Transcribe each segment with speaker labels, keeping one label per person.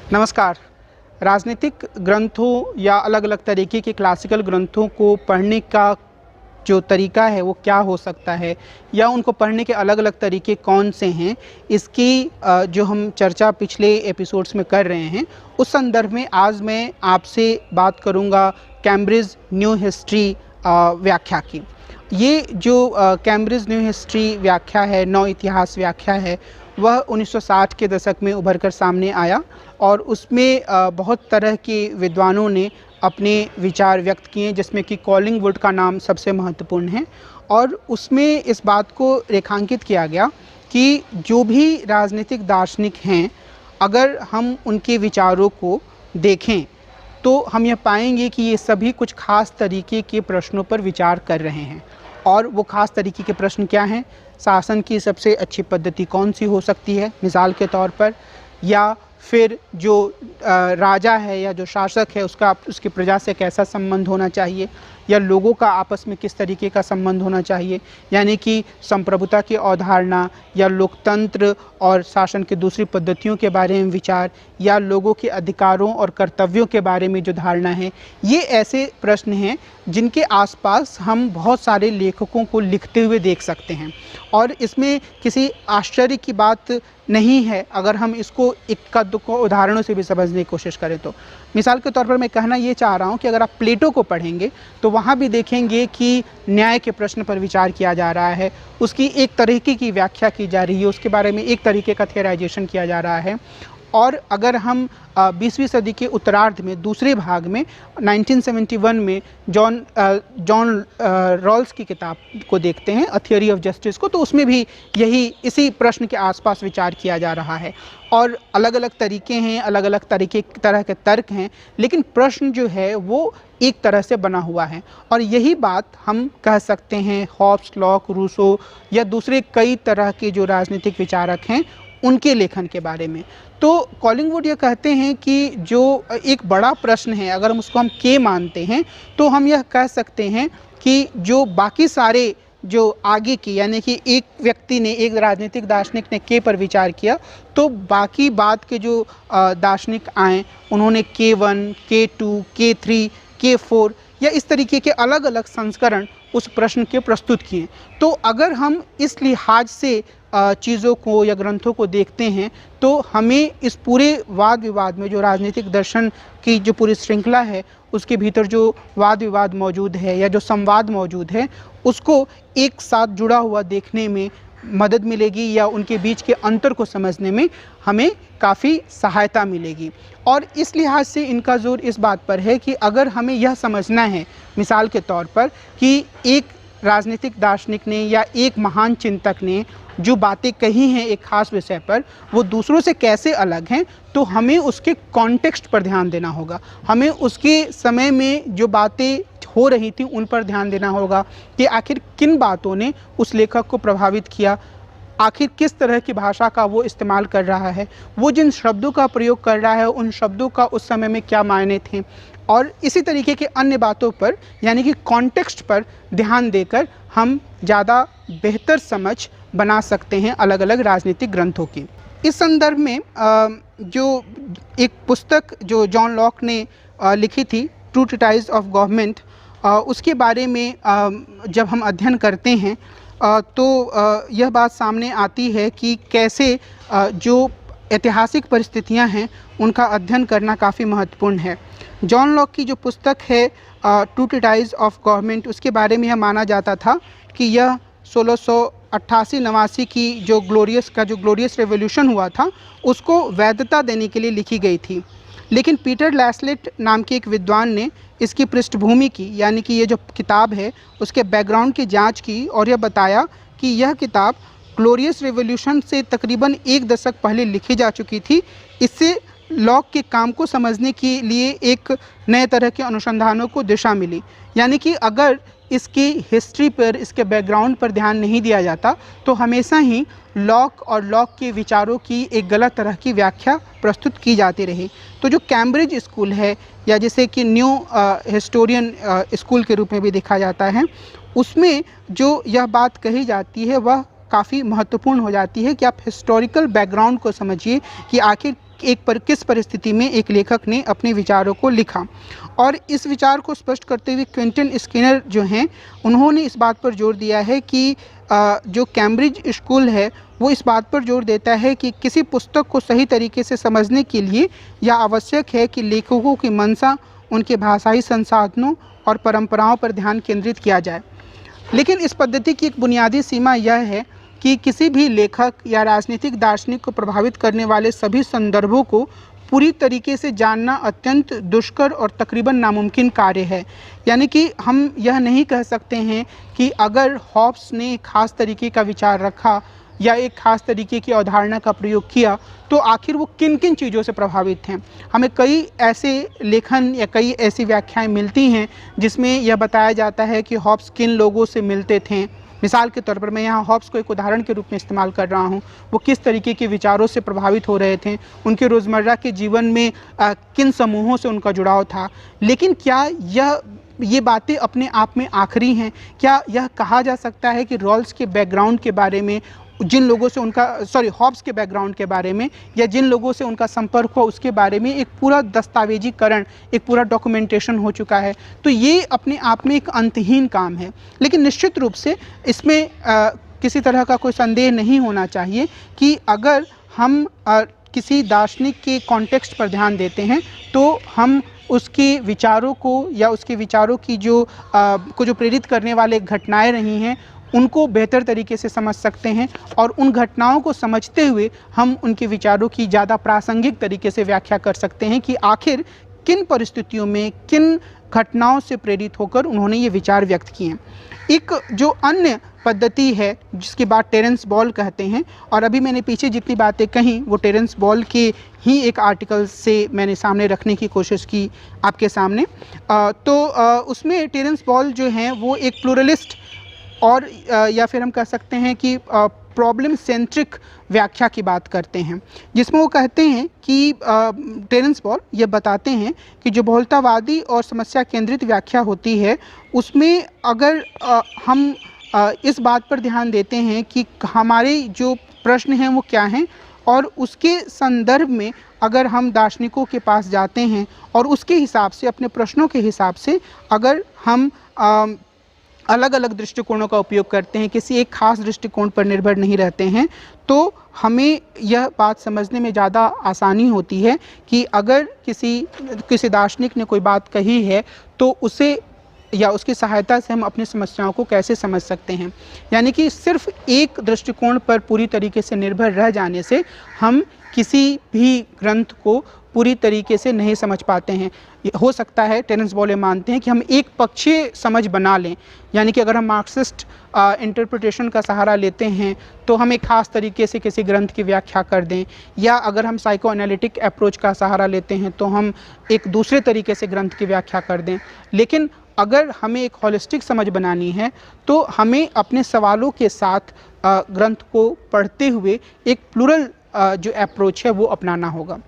Speaker 1: नमस्कार। राजनीतिक ग्रंथों या अलग अलग तरीके के क्लासिकल ग्रंथों को पढ़ने का जो तरीका है वो क्या हो सकता है या उनको पढ़ने के अलग अलग तरीके कौन से हैं, इसकी जो हम चर्चा पिछले एपिसोड्स में कर रहे हैं, उस संदर्भ में आज मैं आपसे बात करूंगा कैम्ब्रिज न्यू हिस्ट्री व्याख्या की। ये जो कैम्ब्रिज न्यू हिस्ट्री व्याख्या है, नव इतिहास व्याख्या है, वह 1960 के दशक में उभर कर सामने आया और उसमें बहुत तरह के विद्वानों ने अपने विचार व्यक्त किए, जिसमें कि कॉलिंगवुड का नाम सबसे महत्वपूर्ण है। और उसमें इस बात को रेखांकित किया गया कि जो भी राजनीतिक दार्शनिक हैं, अगर हम उनके विचारों को देखें तो हम यह पाएंगे कि ये सभी कुछ खास तरीके के प्रश्नों पर विचार कर रहे हैं। और वो खास तरीके के प्रश्न क्या हैं? शासन की सबसे अच्छी पद्धति कौन सी हो सकती है मिसाल के तौर पर, या फिर जो राजा है या जो शासक है उसकी प्रजा से कैसा संबंध होना चाहिए, या लोगों का आपस में किस तरीके का संबंध होना चाहिए, यानी कि संप्रभुता की अवधारणा या लोकतंत्र और शासन की दूसरी पद्धतियों के बारे में विचार, या लोगों के अधिकारों और कर्तव्यों के बारे में जो धारणा है। ये ऐसे प्रश्न हैं जिनके आसपास हम बहुत सारे लेखकों को लिखते हुए देख सकते हैं और इसमें किसी आश्चर्य की बात नहीं है अगर हम इसको इक्का दुक्का उदाहरणों से भी समझने की कोशिश करें तो। मिसाल के तौर पर मैं कहना ये चाह रहा हूँ कि अगर आप प्लेटो को पढ़ेंगे तो वहाँ भी देखेंगे कि न्याय के प्रश्न पर विचार किया जा रहा है, उसकी एक तरीके की व्याख्या की जा रही है, उसके बारे में एक तरीके का थियराइजेशन किया जा रहा है। और अगर हम 20वीं सदी के उत्तरार्ध में दूसरे भाग में 1971 में जॉन रॉल्स की किताब को देखते हैं, अ थियरी ऑफ जस्टिस को, तो उसमें भी इसी प्रश्न के आसपास विचार किया जा रहा है। और अलग अलग तरीके हैं, अलग अलग तरह के तर्क हैं, लेकिन प्रश्न जो है वो एक तरह से बना हुआ है। और यही बात हम कह सकते हैं हॉब्स, लॉक, रूसो या दूसरे कई तरह के जो राजनीतिक विचारक हैं उनके लेखन के बारे में। तो कॉलिंगवुड ये कहते हैं कि जो एक बड़ा प्रश्न है, अगर हम उसको के मानते हैं तो हम यह कह सकते हैं कि जो बाकी सारे जो आगे की, यानी कि एक व्यक्ति ने, एक राजनीतिक दार्शनिक ने के पर विचार किया, तो बाकी बाद के जो दार्शनिक आए उन्होंने K1, K2, K3, K4 या इस तरीके के अलग अलग संस्करण उस प्रश्न के प्रस्तुत किए। तो अगर हम इस लिहाज से चीज़ों को या ग्रंथों को देखते हैं तो हमें इस पूरे वाद विवाद में, जो राजनीतिक दर्शन की जो पूरी श्रृंखला है उसके भीतर जो वाद विवाद मौजूद है या जो संवाद मौजूद है, उसको एक साथ जुड़ा हुआ देखने में मदद मिलेगी या उनके बीच के अंतर को समझने में हमें काफ़ी सहायता मिलेगी। और इस लिहाज से इनका जोर इस बात पर है कि अगर हमें यह समझना है मिसाल के तौर पर कि एक राजनीतिक दार्शनिक ने या एक महान चिंतक ने जो बातें कही हैं एक खास विषय पर, वो दूसरों से कैसे अलग हैं, तो हमें उसके कॉन्टेक्स्ट पर ध्यान देना होगा। हमें उसके समय में जो बातें हो रही थी उन पर ध्यान देना होगा कि आखिर किन बातों ने उस लेखक को प्रभावित किया, आखिर किस तरह की भाषा का वो इस्तेमाल कर रहा है, वो जिन शब्दों का प्रयोग कर रहा है उन शब्दों का उस समय में क्या मायने थे, और इसी तरीके के अन्य बातों पर, यानी कि कॉन्टेक्स्ट पर ध्यान देकर हम ज़्यादा बेहतर समझ बना सकते हैं अलग अलग राजनीतिक ग्रंथों की। इस संदर्भ में जो एक पुस्तक जो जॉन लॉक ने लिखी थी, ट्रू ट्रीटाइज ऑफ गवर्नमेंट, उसके बारे में जब हम अध्ययन करते हैं तो यह बात सामने आती है कि कैसे जो ऐतिहासिक परिस्थितियां हैं उनका अध्ययन करना काफ़ी महत्वपूर्ण है। जॉन लॉक की जो पुस्तक है ट्रू ट्रीटाइज ऑफ गवर्नमेंट, उसके बारे में यह माना जाता था कि यह 1688-89 की जो ग्लोरियस रेवोल्यूशन हुआ था उसको वैधता देने के लिए लिखी गई थी। लेकिन पीटर लैसलेट नाम के एक विद्वान ने इसकी पृष्ठभूमि की, यानी कि ये जो किताब है उसके बैकग्राउंड की जांच की और यह बताया कि यह किताब ग्लोरियस रेवोल्यूशन से तकरीबन एक दशक पहले लिखी जा चुकी थी। इससे लॉक के काम को समझने के लिए एक नए तरह के अनुसंधानों को दिशा मिली। यानी कि अगर इसकी हिस्ट्री पर, इसके बैकग्राउंड पर ध्यान नहीं दिया जाता तो हमेशा ही लॉक और लॉक के विचारों की एक गलत तरह की व्याख्या प्रस्तुत की जाती रही। तो जो कैम्ब्रिज स्कूल है, या जिसे कि न्यू हिस्टोरियन स्कूल के रूप में भी देखा जाता है, उसमें जो यह बात कही जाती है वह काफ़ी महत्वपूर्ण हो जाती है कि आप हिस्टोरिकल बैकग्राउंड को समझिए कि आखिर किस परिस्थिति में एक लेखक ने अपने विचारों को लिखा। और इस विचार को स्पष्ट करते हुए क्विंटन स्किनर जो हैं, उन्होंने इस बात पर जोर दिया है कि जो कैम्ब्रिज स्कूल है वो इस बात पर जोर देता है कि किसी पुस्तक को सही तरीके से समझने के लिए यह आवश्यक है कि लेखकों की मंशा, उनके भाषाई संसाधनों और परंपराओं पर ध्यान केंद्रित किया जाए। लेकिन इस पद्धति की एक बुनियादी सीमा यह है कि किसी भी लेखक या राजनीतिक दार्शनिक को प्रभावित करने वाले सभी संदर्भों को पूरी तरीके से जानना अत्यंत दुष्कर और तकरीबन नामुमकिन कार्य है। यानी कि हम यह नहीं कह सकते हैं कि अगर हॉब्स ने एक खास तरीके का विचार रखा या एक खास तरीके की अवधारणा का प्रयोग किया तो आखिर वो किन किन चीज़ों से प्रभावित हैं। हमें कई ऐसे लेखन या कई ऐसी व्याख्याएं मिलती हैं जिसमें यह बताया जाता है कि हॉब्स किन लोगों से मिलते थे। मिसाल के तौर पर मैं यहाँ हॉब्स को एक उदाहरण के रूप में इस्तेमाल कर रहा हूँ। वो किस तरीके के विचारों से प्रभावित हो रहे थे, उनके रोज़मर्रा के जीवन में किन समूहों से उनका जुड़ाव था। लेकिन क्या ये बातें अपने आप में आखिरी हैं? क्या यह कहा जा सकता है कि रॉल्स के बैकग्राउंड के बारे में, जिन लोगों से उनका हॉब्स के बैकग्राउंड के बारे में या जिन लोगों से उनका संपर्क हुआ उसके बारे में एक पूरा दस्तावेजीकरण, एक पूरा डॉक्यूमेंटेशन हो चुका है? तो ये अपने आप में एक अंतहीन काम है। लेकिन निश्चित रूप से इसमें किसी तरह का कोई संदेह नहीं होना चाहिए कि अगर हम किसी दार्शनिक के कॉन्टेक्स्ट पर ध्यान देते हैं तो हम उसके विचारों को या उसके विचारों की जो प्रेरित करने वाले घटनाएं रही हैं उनको बेहतर तरीके से समझ सकते हैं। और उन घटनाओं को समझते हुए हम उनके विचारों की ज़्यादा प्रासंगिक तरीके से व्याख्या कर सकते हैं कि आखिर किन परिस्थितियों में, किन घटनाओं से प्रेरित होकर उन्होंने ये विचार व्यक्त किए हैं। एक जो अन्य पद्धति है जिसकी बात टेरेंस बॉल कहते हैं, और अभी मैंने पीछे जितनी बातें कहीं वो टेरेंस बॉल के ही एक आर्टिकल से मैंने सामने रखने की कोशिश की आपके सामने। उसमें टेरेंस बॉल जो हैं वो एक प्लूरलिस्ट और या फिर हम कह सकते हैं कि प्रॉब्लम सेंट्रिक व्याख्या की बात करते हैं, जिसमें वो कहते हैं कि टेरेंस बॉल ये बताते हैं कि जो बहुलतावादी और समस्या केंद्रित व्याख्या होती है उसमें अगर हम इस बात पर ध्यान देते हैं कि हमारे जो प्रश्न हैं वो क्या हैं और उसके संदर्भ में अगर हम दार्शनिकों के पास जाते हैं और उसके हिसाब से, अपने प्रश्नों के हिसाब से अगर हम अलग अलग दृष्टिकोणों का उपयोग करते हैं, किसी एक खास दृष्टिकोण पर निर्भर नहीं रहते हैं, तो हमें यह बात समझने में ज़्यादा आसानी होती है कि अगर किसी दार्शनिक ने कोई बात कही है तो उसे या उसकी सहायता से हम अपनी समस्याओं को कैसे समझ सकते हैं। यानी कि सिर्फ एक दृष्टिकोण पर पूरी तरीके से निर्भर रह जाने से हम किसी भी ग्रंथ को पूरी तरीके से नहीं समझ पाते हैं। हो सकता है टेरेंस बॉल मानते हैं कि हम एक पक्षीय समझ बना लें, यानी कि अगर हम मार्क्सिस्ट इंटरप्रिटेशन का सहारा लेते हैं तो हम एक खास तरीके से किसी ग्रंथ की व्याख्या कर दें, या अगर हम साइको एनालिटिक अप्रोच का सहारा लेते हैं तो हम एक दूसरे तरीके से ग्रंथ की व्याख्या कर दें। लेकिन अगर हमें एक होलिस्टिक समझ बनानी है तो हमें अपने सवालों के साथ ग्रंथ को पढ़ते हुए एक प्लूरल जो अप्रोच है वो अपनाना होगा।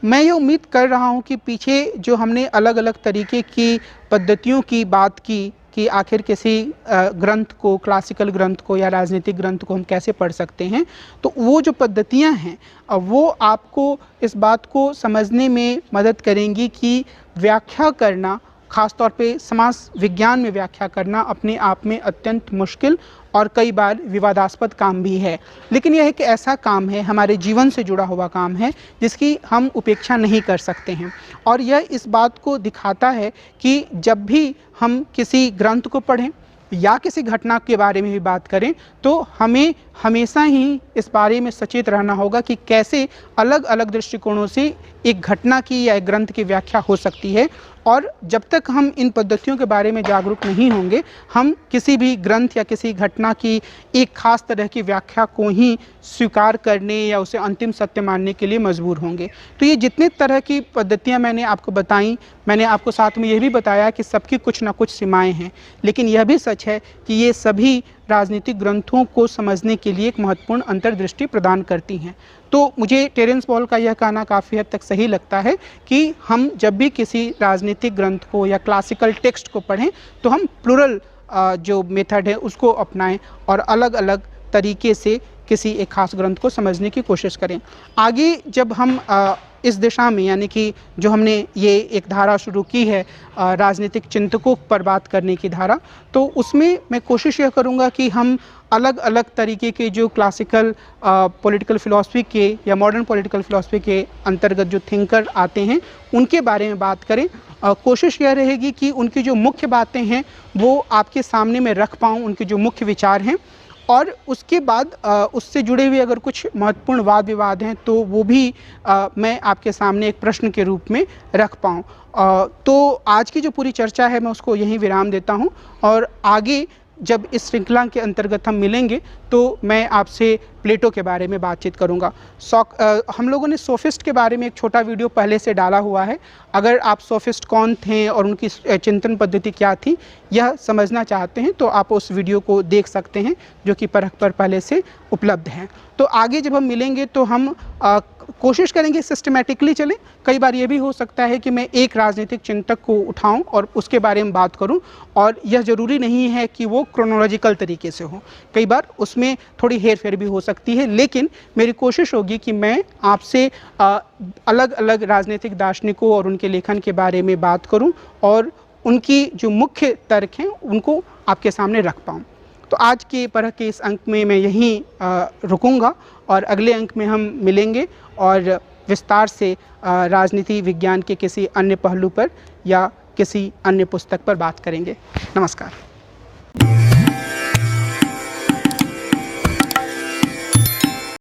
Speaker 1: मैं ये उम्मीद कर रहा हूँ कि पीछे जो हमने अलग अलग तरीके की पद्धतियों की बात की कि आखिर किसी ग्रंथ को, क्लासिकल ग्रंथ को या राजनीतिक ग्रंथ को हम कैसे पढ़ सकते हैं, तो वो जो पद्धतियाँ हैं वो आपको इस बात को समझने में मदद करेंगी कि व्याख्या करना, ख़ासतौर पे समाज विज्ञान में व्याख्या करना अपने आप में अत्यंत मुश्किल और कई बार विवादास्पद काम भी है। लेकिन यह एक ऐसा काम है, हमारे जीवन से जुड़ा हुआ काम है, जिसकी हम उपेक्षा नहीं कर सकते हैं। और यह इस बात को दिखाता है कि जब भी हम किसी ग्रंथ को पढ़ें या किसी घटना के बारे में भी बात करें तो हमें हमेशा ही इस बारे में सचेत रहना होगा कि कैसे अलग अलग दृष्टिकोणों से एक घटना की या एक ग्रंथ की व्याख्या हो सकती है। और जब तक हम इन पद्धतियों के बारे में जागरूक नहीं होंगे, हम किसी भी ग्रंथ या किसी घटना की एक खास तरह की व्याख्या को ही स्वीकार करने या उसे अंतिम सत्य मानने के लिए मजबूर होंगे। तो ये जितने तरह की पद्धतियाँ मैंने आपको बताई, मैंने आपको साथ में ये भी बताया कि सबकी कुछ ना कुछ सीमाएं हैं, लेकिन यह भी सच है कि ये सभी राजनीतिक ग्रंथों को समझने के लिए एक महत्वपूर्ण अंतर्दृष्टि प्रदान करती हैं। तो मुझे टेरेंस बॉल का यह कहना काफ़ी हद तक सही लगता है कि हम जब भी किसी राजनीतिक ग्रंथ को या क्लासिकल टेक्स्ट को पढ़ें तो हम प्लूरल जो मेथड है उसको अपनाएं और अलग अलग तरीके से किसी एक खास ग्रंथ को समझने की कोशिश करें। आगे जब हम इस दिशा में, यानी कि जो हमने ये एक धारा शुरू की है राजनीतिक चिंतकों पर बात करने की धारा, तो उसमें मैं कोशिश यह करूँगा कि हम अलग अलग तरीके के जो क्लासिकल पॉलिटिकल फ़िलॉसफी के या मॉडर्न पॉलिटिकल फ़िलॉसफी के अंतर्गत जो थिंकर आते हैं उनके बारे में बात करें। कोशिश यह रहेगी कि उनकी जो मुख्य बातें हैं वो आपके सामने मैं रख पाऊँ, उनके जो मुख्य विचार हैं, और उसके बाद उससे जुड़े हुए अगर कुछ महत्वपूर्ण वाद विवाद हैं तो वो भी मैं आपके सामने एक प्रश्न के रूप में रख पाऊँ। तो आज की जो पूरी चर्चा है मैं उसको यहीं विराम देता हूँ, और आगे जब इस श्रृंखला के अंतर्गत हम मिलेंगे तो मैं आपसे प्लेटो के बारे में बातचीत करूँगा। हम लोगों ने सोफिस्ट के बारे में एक छोटा वीडियो पहले से डाला हुआ है। अगर आप सोफिस्ट कौन थे और उनकी चिंतन पद्धति क्या थी यह समझना चाहते हैं तो आप उस वीडियो को देख सकते हैं, जो कि परख पर पहले से उपलब्ध हैं। तो आगे जब हम मिलेंगे तो हम कोशिश करेंगे सिस्टमेटिकली चलें। कई बार ये भी हो सकता है कि मैं एक राजनीतिक चिंतक को उठाऊं और उसके बारे में बात करूं, और यह ज़रूरी नहीं है कि वो क्रोनोलॉजिकल तरीके से हो, कई बार उसमें थोड़ी हेर फेर भी हो सकती है। लेकिन मेरी कोशिश होगी कि मैं आपसे अलग अलग राजनीतिक दार्शनिकों और उनके लेखन के बारे में बात करूं और उनकी जो मुख्य तर्क हैं उनको आपके सामने रख पाऊँ। तो आज के परख के इस अंक में मैं यहीं रुकूंगा, और अगले अंक में हम मिलेंगे और विस्तार से राजनीति विज्ञान के किसी अन्य पहलू पर या किसी अन्य पुस्तक पर बात करेंगे। नमस्कार।